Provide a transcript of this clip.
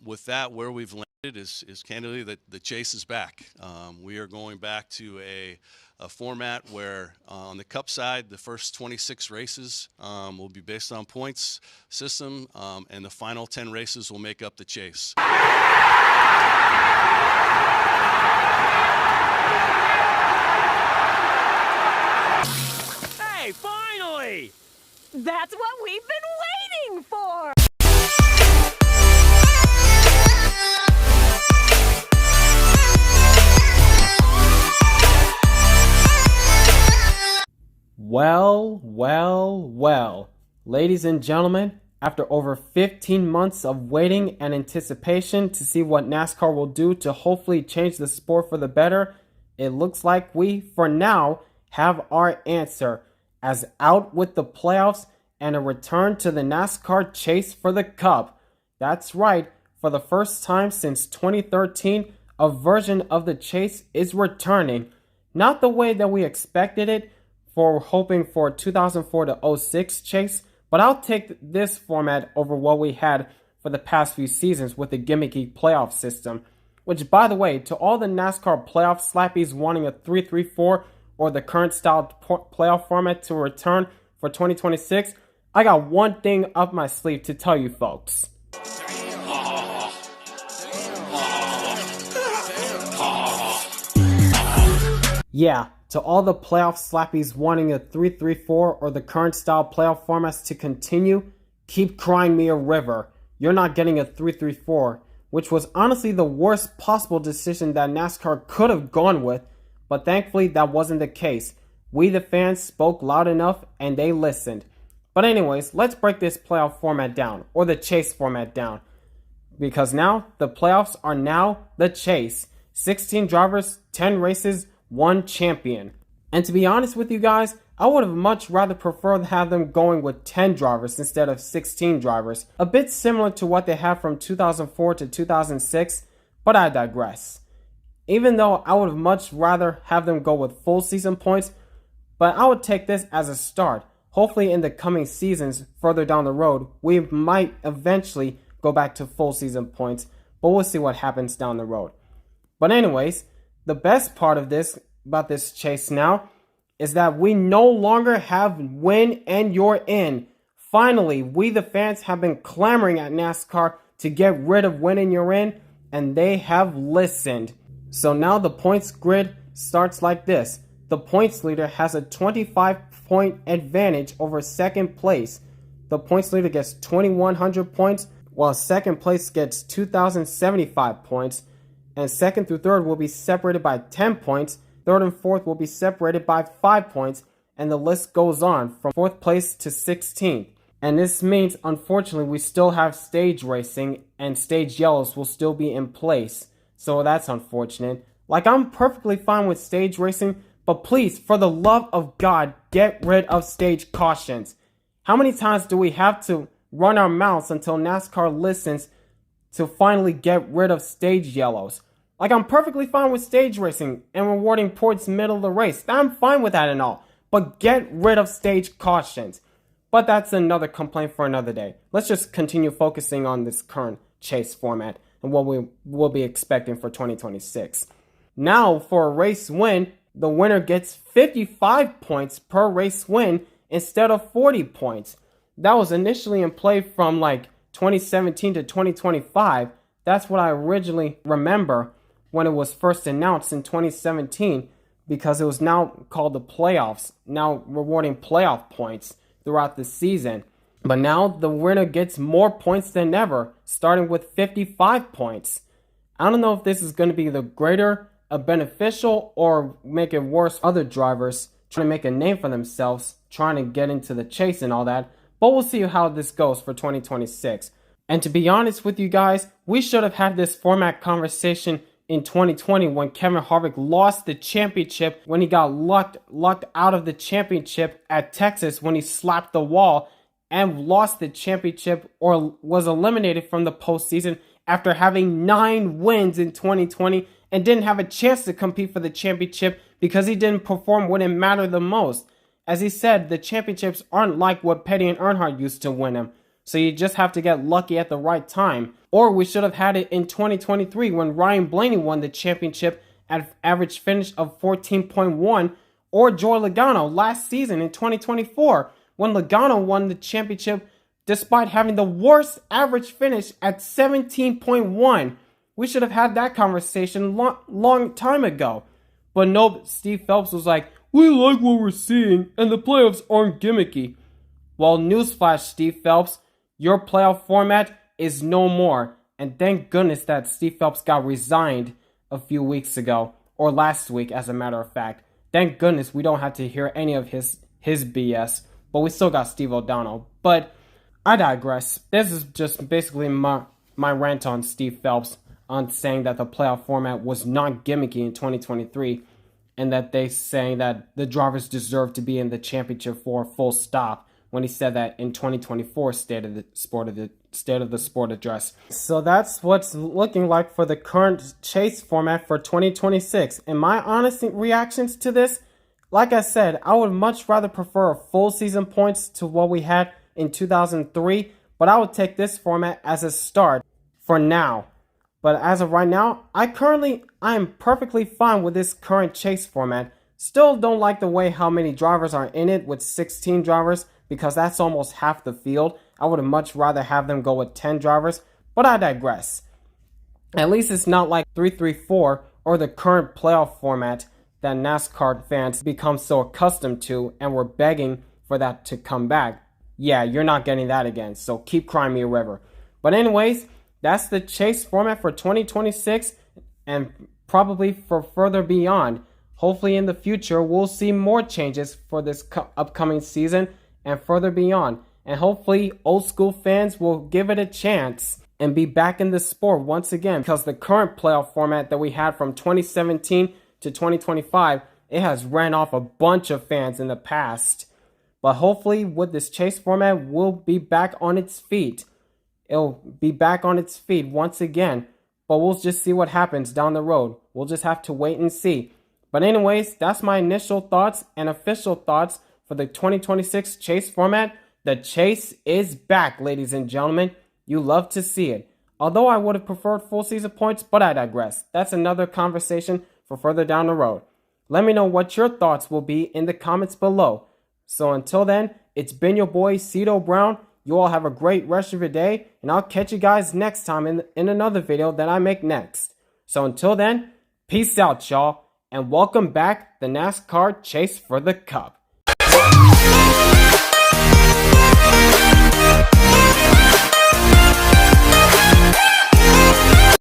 With that, where we've landed is candidly that the chase is back. We are going back to a format where on the Cup side, the first 26 races will be based on points system, and the final 10 races will make up the chase. Hey, finally! That's what we've been waiting for! Well. Ladies and gentlemen, after over 15 months of waiting and anticipation to see what NASCAR will do to hopefully change the sport for the better, it looks like we, for now, have our answer, as out with the playoffs and a return to the NASCAR chase for the Cup. That's right, for the first time since 2013, a version of the chase is returning. Not the way that we expected it, for hoping for 2004 to 06 chase, but I'll take this format over what we had for the past few seasons with the gimmicky playoff system. Which, by the way, to all the NASCAR playoff slappies wanting a 3-3-4 or the current style playoff format to return for 2026, I got one thing up my sleeve to tell you folks. Yeah, to all the playoff slappies wanting a 3-3-4 or the current style playoff formats to continue, keep crying me a river. You're not getting a 3-3-4, which was honestly the worst possible decision that NASCAR could have gone with, but thankfully that wasn't the case. We the fans spoke loud enough and they listened. But anyways, let's break this playoff format down, or the chase format down. Because now, the playoffs are now the chase. 16 drivers, 10 races, 1 champion. And to be honest with you guys, I would have much rather preferred to have them going with 10 drivers instead of 16 drivers. A bit similar to what they had from 2004 to 2006, but I digress. Even though I would have much rather have them go with full season points, but I would take this as a start. Hopefully in the coming seasons further down the road, we might eventually go back to full season points, but we'll see what happens down the road. But anyways, the best part of this, about this chase now, is that we no longer have win and you're in. Finally, we the fans have been clamoring at NASCAR to get rid of win and you're in, and they have listened. So now the points grid starts like this. The points leader has a 25-point advantage over second place. The points leader gets 2,100 points, while second place gets 2,075 points. And second through third will be separated by 10 points. Third and fourth will be separated by 5 points. And the list goes on from 4th place to 16th. And this means, unfortunately, we still have stage racing and stage yellows will still be in place. So that's unfortunate. Like, I'm perfectly fine with stage racing, but please, for the love of God, get rid of stage cautions. How many times do we have to run our mouths until NASCAR listens to finally get rid of stage yellows? Like, I'm perfectly fine with stage racing and rewarding points middle of the race. I'm fine with that and all. But get rid of stage cautions. But that's another complaint for another day. Let's just continue focusing on this current chase format and what we will be expecting for 2026. Now, for a race win, the winner gets 55 points per race win instead of 40 points. That was initially in play from like 2017 to 2025. That's what I originally remember when it was first announced in 2017, because it was now called the playoffs, now rewarding playoff points throughout the season. But now the winner gets more points than ever, starting with 55 points. I don't know if this is going to be the greater a beneficial or make it worse for other drivers trying to make a name for themselves, trying to get into the chase and all that. But we'll see how this goes for 2026. And to be honest with you guys, we should have had this format conversation in 2020 when Kevin Harvick lost the championship, when he got lucked out of the championship at Texas when he slapped the wall and lost the championship or was eliminated from the postseason after having 9 wins in 2020 and didn't have a chance to compete for the championship because he didn't perform when it mattered the most. As he said, the championships aren't like what Petty and Earnhardt used to win them. So you just have to get lucky at the right time. Or we should have had it in 2023 when Ryan Blaney won the championship at an average finish of 14.1, or Joey Logano last season in 2024 when Logano won the championship despite having the worst average finish at 17.1. We should have had that conversation long time ago. But nope, Steve Phelps was like, we like what we're seeing and the playoffs aren't gimmicky. Well, newsflash, Steve Phelps, your playoff format is no more. And thank goodness that Steve Phelps got resigned a few weeks ago, or last week as a matter of fact. Thank goodness we don't have to hear any of his BS, but we still got Steve O'Donnell. But I digress. This is just basically my rant on Steve Phelps on saying that the playoff format was not gimmicky in 2023 and that they saying that the drivers deserve to be in the championship for full stop when he said that in 2024 State of the Sport address. So that's what's looking like for the current chase format for 2026. And my honest reactions to this, like I said, I would much rather prefer a full season points to what we had in 2003, but I would take this format as a start for now. But as of right now, I am perfectly fine with this current chase format. Still don't like the way how many drivers are in it with 16 drivers, because that's almost half the field. I would much rather have them go with 10 drivers, but I digress. At least it's not like 3-3-4 or the current playoff format that NASCAR fans become so accustomed to and were begging for that to come back. Yeah, you're not getting that again, so keep crying me a river. But anyways, that's the chase format for 2026 and probably for further beyond. Hopefully in the future, we'll see more changes for this upcoming season and further beyond. And hopefully old school fans will give it a chance and be back in the sport once again, because the current playoff format that we had from 2017 to 2025, it has ran off a bunch of fans in the past. But hopefully with this chase format, we'll be back on its feet. It'll be back on its feet once again. But we'll just see what happens down the road. We'll just have to wait and see. But anyways, that's my initial thoughts and official thoughts for the 2026 chase format. The chase is back, ladies and gentlemen. You love to see it. Although I would have preferred full season points, but I digress. That's another conversation for further down the road. Let me know what your thoughts will be in the comments below. So until then, it's been your boy, Cito Brown. You all have a great rest of your day, and I'll catch you guys next time in another video that I make next. So until then, peace out, y'all, and welcome back the NASCAR Chase for the Cup.